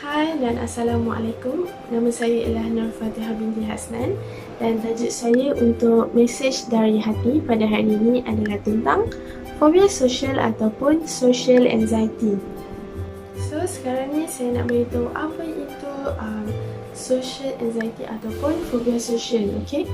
Hai dan Assalamualaikum. Nama saya ialah Nur Fatihah binti Hasnan dan tajuk saya untuk mesej dari hati pada hari ini adalah tentang fobia sosial ataupun social anxiety. So sekarang ni saya nak beritahu apa itu social anxiety ataupun fobia sosial, okey?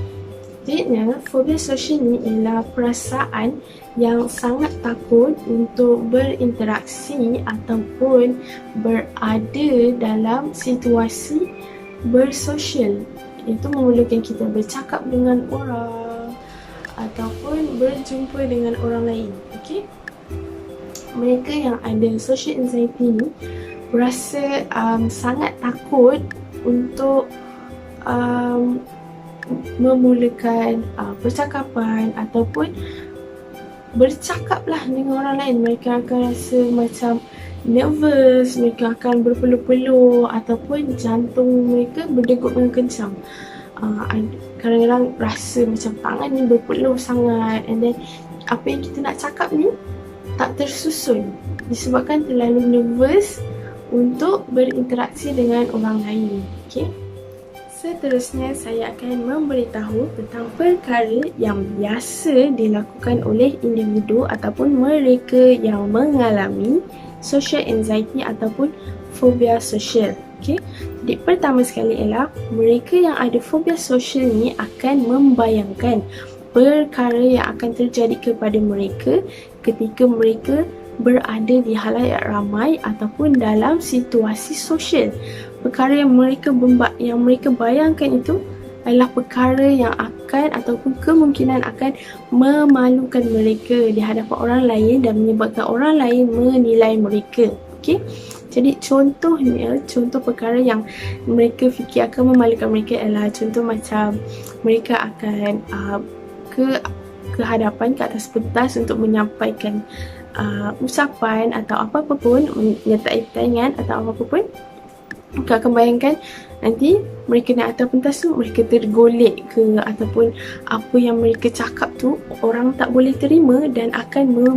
Jadinya, fobia sosial ni ialah perasaan yang sangat takut untuk berinteraksi ataupun berada dalam situasi bersosial. Itu memerlukan kita bercakap dengan orang ataupun berjumpa dengan orang lain. Okay? Mereka yang ada social anxiety ni berasa sangat takut untuk memulakan percakapan ataupun bercakaplah dengan orang lain. Mereka akan rasa macam nervous, mereka akan berpeluh-peluh ataupun jantung mereka berdegup dengan kencang. Kadang-kadang rasa macam tangan ni berpeluh sangat, and then apa yang kita nak cakap ni tak tersusun disebabkan terlalu nervous untuk berinteraksi dengan orang lain. Okay? Seterusnya, saya akan memberitahu tentang perkara yang biasa dilakukan oleh individu ataupun mereka yang mengalami social anxiety ataupun fobia sosial. Okay? Jadi pertama sekali ialah mereka yang ada fobia sosial ni akan membayangkan perkara yang akan terjadi kepada mereka ketika mereka berada di halayak ramai ataupun dalam situasi sosial. Perkara yang mereka bayangkan itu adalah perkara yang akan ataupun kemungkinan akan memalukan mereka di hadapan orang lain dan menyebabkan orang lain menilai mereka. Okey. Jadi contoh perkara yang mereka fikir akan memalukan mereka adalah contoh macam mereka akan ke hadapan ke atas pentas untuk menyampaikan ucapan atau apa-apa pun, menyertai pertandingan atau apa-apa pun. Kau akan bayangkan nanti mereka naik atas pentas tu, mereka tergolek ke ataupun apa yang mereka cakap tu orang tak boleh terima dan akan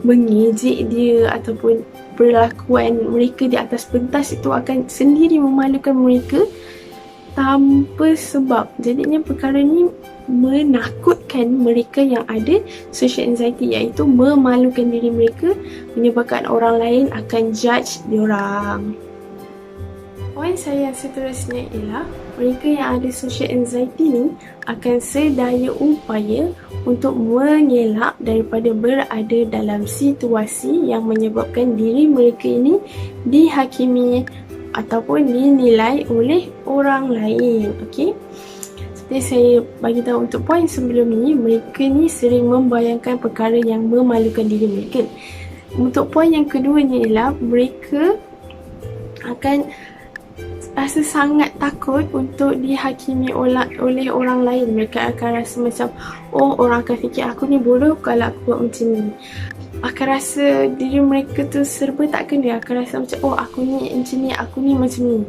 mengejek dia ataupun perlakuan mereka di atas pentas itu akan sendiri memalukan mereka tanpa sebab. Jadinya perkara ni menakutkan mereka yang ada social anxiety, iaitu memalukan diri mereka, menyebabkan orang lain akan judge diorang. Poin saya yang seterusnya ialah mereka yang ada social anxiety ni akan sedaya upaya untuk mengelak daripada berada dalam situasi yang menyebabkan diri mereka ini dihakimi ataupun dinilai oleh orang lain. Okey? Seperti saya bagi tahu untuk poin sebelum ni, mereka ni sering membayangkan perkara yang memalukan diri mereka. Untuk poin yang keduanya ialah mereka akan rasa sangat takut untuk dihakimi oleh orang lain. Mereka akan rasa macam, oh, orang akan fikir aku ni bodoh kalau aku buat macam ni. Akan rasa diri mereka tu serba tak kena. Akan rasa macam, oh, aku ni macam ni, aku ni macam ni.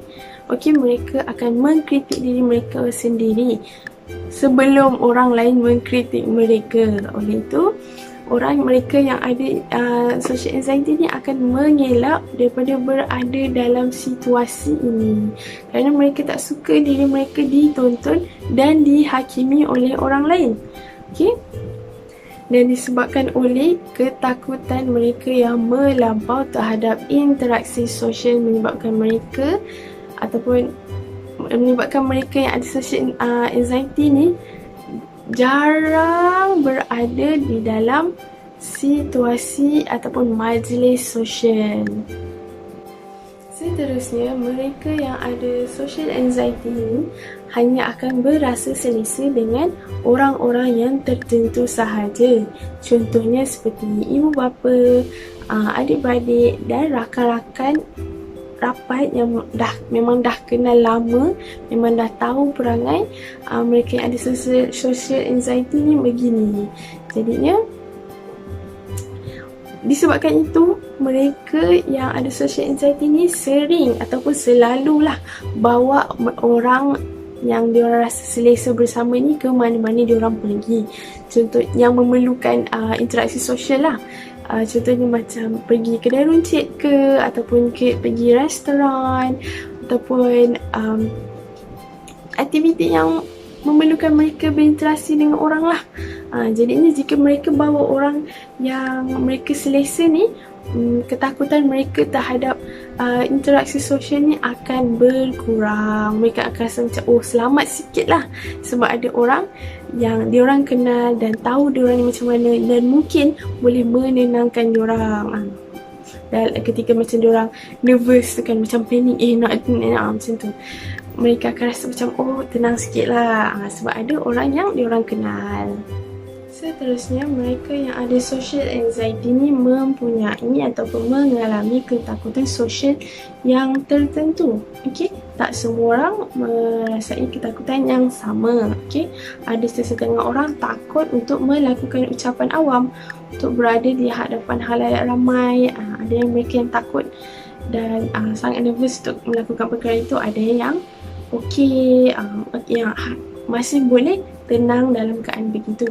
Okey, mereka akan mengkritik diri mereka sendiri sebelum orang lain mengkritik mereka. Oleh itu, mereka yang ada social anxiety ni akan mengelak daripada berada dalam situasi ini kerana mereka tak suka diri mereka ditonton dan dihakimi oleh orang lain. Okey? Dan disebabkan oleh ketakutan mereka yang melampau terhadap interaksi sosial, menyebabkan mereka yang ada social anxiety ni jarang berada di dalam situasi ataupun majlis sosial. Seterusnya, mereka yang ada social anxiety ni hanya akan berasa selesa dengan orang-orang yang tertentu sahaja. Contohnya seperti ibu bapa, adik-beradik dan rakan-rakan rapat yang memang dah kenal lama, memang dah tahu perangai mereka yang ada social anxiety ni begini. Jadinya disebabkan itu, mereka yang ada social anxiety ni sering ataupun selalulah bawa orang yang diorang rasa selesa bersama ni ke mana-mana diorang pergi. Contoh yang memerlukan interaksi sosial lah. Contohnya macam pergi kedai runcit ke, ataupun pergi restoran, ataupun aktiviti yang memerlukan mereka berinteraksi dengan orang lah. Jadinya jika mereka bawa orang yang mereka selesa ni, ketakutan mereka terhadap interaksi sosial ni akan berkurang. Mereka akan rasa macam, oh selamat sikit lah, sebab ada orang yang diorang kenal dan tahu diorang ni macam mana, dan mungkin boleh menenangkan diorang. Dan ketika macam diorang nervous tu kan, macam panik, nak macam tu, mereka akan rasa macam, oh tenang sikit lah, sebab ada orang yang diorang kenal. Seterusnya, mereka yang ada social anxiety ni mempunyai ataupun mengalami ketakutan sosial yang tertentu. Okey, tak semua orang merasai ketakutan yang sama. Okey, ada sesetengah orang takut untuk melakukan ucapan awam, untuk berada di hadapan khalayak ramai. Ada yang mereka yang takut dan sangat nervous untuk melakukan perkara itu. Ada yang okey, yang masih boleh tenang dalam keadaan begitu.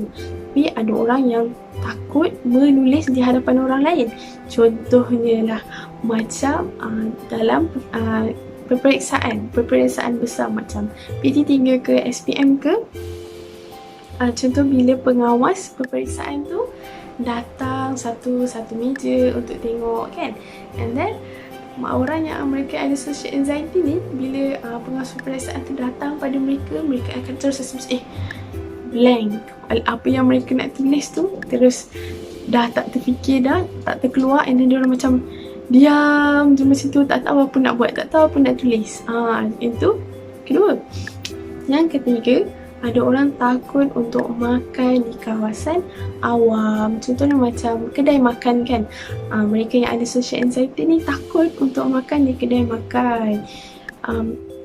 Tapi ada orang yang takut menulis di hadapan orang lain. Contohnya lah macam dalam peperiksaan besar macam PT3 ke SPM ke. Contoh bila pengawas peperiksaan tu datang satu meja untuk tengok kan, and then orang yang mereka ada social anxiety ni, bila pengawas peperiksaan tu datang pada mereka, mereka akan terus rasa macam blank. Apa yang mereka nak tulis tu terus dah tak terfikir, dah tak terkeluar, and then diorang macam diam je macam tu, tak tahu apa nak buat, tak tahu apa nak tulis. Itu kedua. Yang ketiga, ada orang takut untuk makan di kawasan awam. Contohnya macam kedai makan kan. Mereka yang ada social anxiety ni takut untuk makan di kedai makan.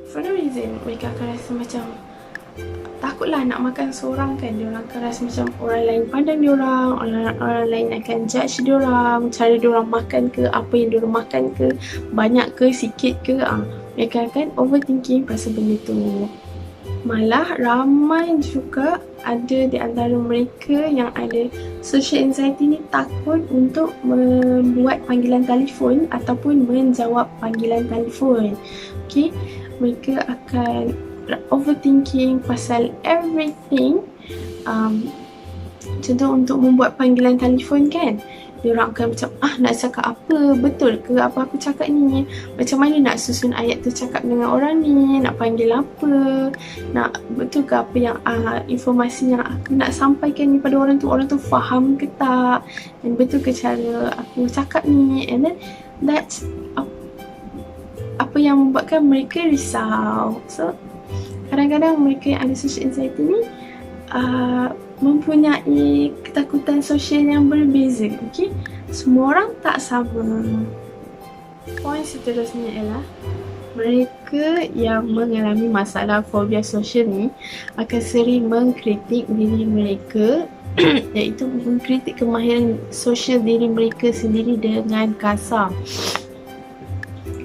For no reason, mereka akan rasa macam takutlah nak makan seorang kan. Diorang akan rasa macam orang lain pandang diorang, orang lain akan judge diorang, cara diorang makan ke, apa yang diorang makan ke, banyak ke, sikit ke. Mereka akan overthinking pasal benda tu. Malah ramai juga ada di antara mereka yang ada social anxiety ni takut untuk membuat panggilan telefon ataupun menjawab panggilan telefon. Okay, mereka akan overthinking pasal everything. Contoh untuk membuat panggilan telefon kan, diorang akan macam nak cakap apa, betul ke apa aku cakap ni, macam mana nak susun ayat tu cakap dengan orang ni, nak panggil apa, nak betul ke apa yang informasi yang aku nak sampaikan ni pada orang tu faham ke tak, dan betul ke cara aku cakap ni. And then that's apa yang membuatkan mereka risau. So kadang-kadang mereka yang ada social anxiety ni mempunyai ketakutan sosial yang berbeza. Okay? Semua orang tak sama. Poin seterusnya ialah mereka yang mengalami masalah fobia sosial ni akan sering mengkritik diri mereka iaitu mengkritik kemahiran sosial diri mereka sendiri dengan kasar.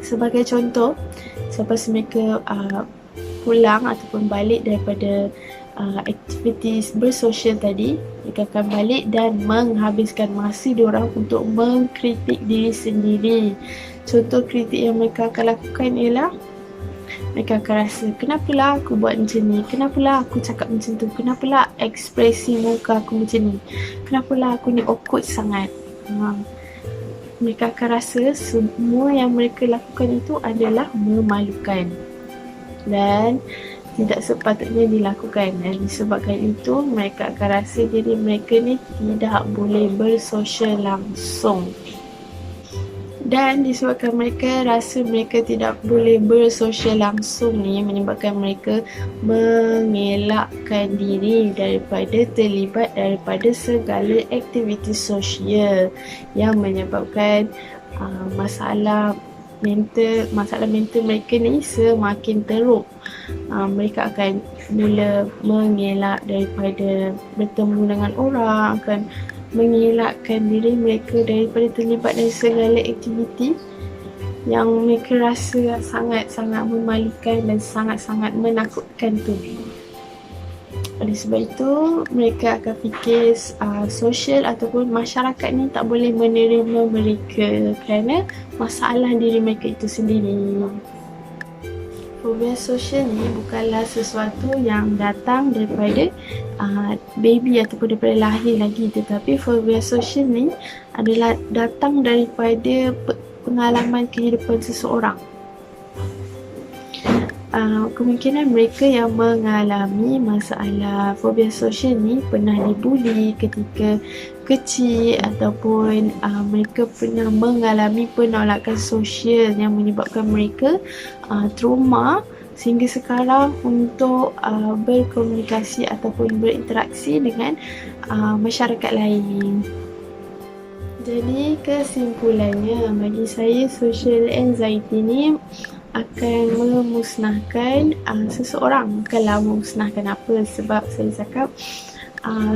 Sebagai contoh, selepas mereka pulang ataupun balik daripada aktiviti bersosial tadi, mereka akan balik dan menghabiskan masa diorang untuk mengkritik diri sendiri. Contoh kritik yang mereka akan lakukan ialah mereka akan rasa, kenapalah aku buat macam ni, kenapalah aku cakap macam tu, kenapalah ekspresi muka aku macam ni, kenapalah aku ni awkward sangat. Mereka akan rasa semua yang mereka lakukan itu adalah memalukan dan tidak sepatutnya dilakukan, dan disebabkan itu mereka akan rasa diri mereka ni tidak boleh bersosial langsung. Dan disebabkan mereka rasa mereka tidak boleh bersosial langsung ni, menyebabkan mereka mengelakkan diri daripada terlibat daripada segala aktiviti sosial yang menyebabkan masalah mental mereka ni semakin teruk. Mereka akan mula mengelak daripada bertemu dengan orang, akan mengelakkan diri mereka daripada terlibat dalam segala aktiviti yang mereka rasa sangat-sangat memalukan dan sangat-sangat menakutkan tu. Oleh sebab itu, mereka akan fikir sosial ataupun masyarakat ni tak boleh menerima mereka kerana masalah diri mereka itu sendiri. Fobia sosial ni bukanlah sesuatu yang datang daripada baby ataupun daripada lahir lagi, tetapi fobia sosial ni adalah datang daripada pengalaman kehidupan seseorang. Kemungkinan mereka yang mengalami masalah fobia sosial ni pernah dibuli ketika kecil ataupun mereka pernah mengalami penolakan sosial yang menyebabkan mereka trauma sehingga sekarang untuk berkomunikasi ataupun berinteraksi dengan masyarakat lain. Jadi kesimpulannya, bagi saya social anxiety ni akan memusnahkan seseorang. Bukanlah memusnahkan apa, sebab saya cakap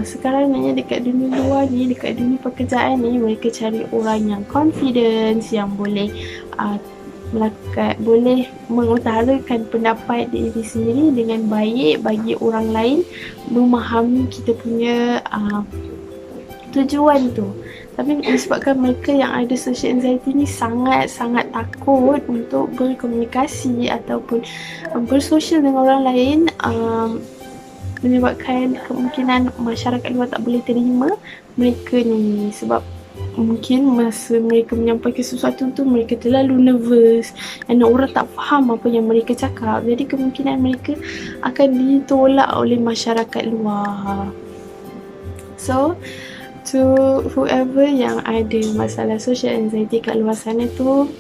sekarang ni dekat dunia luar ni, dekat dunia pekerjaan ni, mereka cari orang yang confidence, yang boleh boleh mengutarakan pendapat diri sendiri dengan baik bagi orang lain memahami kita punya tujuan tu. Tapi disebabkan mereka yang ada social anxiety ni sangat-sangat takut untuk berkomunikasi ataupun bersosial dengan orang lain, menyebabkan kemungkinan masyarakat luar tak boleh terima mereka ni. Sebab mungkin masa mereka menyampaikan sesuatu tu, mereka terlalu nervous dan orang tak faham apa yang mereka cakap. Jadi kemungkinan mereka akan ditolak oleh masyarakat luar. So, to whoever yang ada masalah social anxiety kat luar sana tu,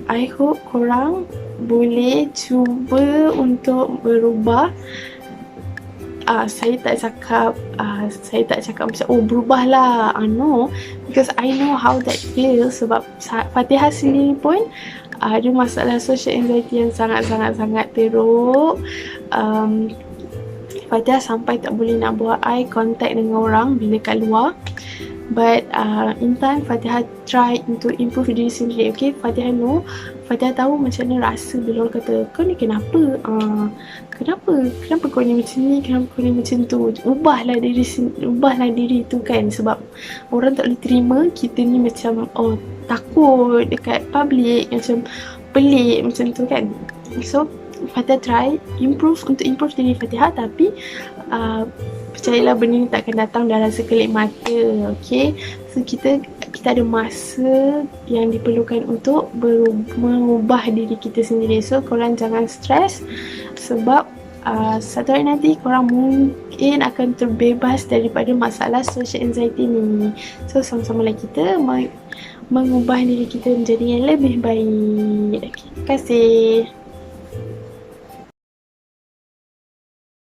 I hope korang boleh cuba untuk berubah. Saya tak cakap macam berubahlah, no, because I know how that feels. Sebab Fatihah sendiri pun ada masalah social anxiety yang sangat-sangat teruk. Fatihah sampai tak boleh nak buat eye contact dengan orang bila kat luar. But in time Fatihah try untuk improve diri sendiri. Okay, Fatihah tahu macam mana rasa bila orang kata, kau ni kenapa? Kenapa kau ni macam ni? Kenapa kau ni macam tu? Ubahlah diri tu kan. Sebab orang tak boleh terima kita ni macam takut dekat public, macam pelik macam tu kan. So Fatihah try improve diri Fatihah, tapi percayalah benda ni tak akan datang dalam sekelip mata. Okay, so kita ada masa yang diperlukan untuk mengubah diri kita sendiri. So korang jangan stres, sebab satu hari nanti korang mungkin akan terbebas daripada masalah social anxiety ni. So sama-sama lah kita mengubah diri kita menjadi yang lebih baik. Okay, terima kasih.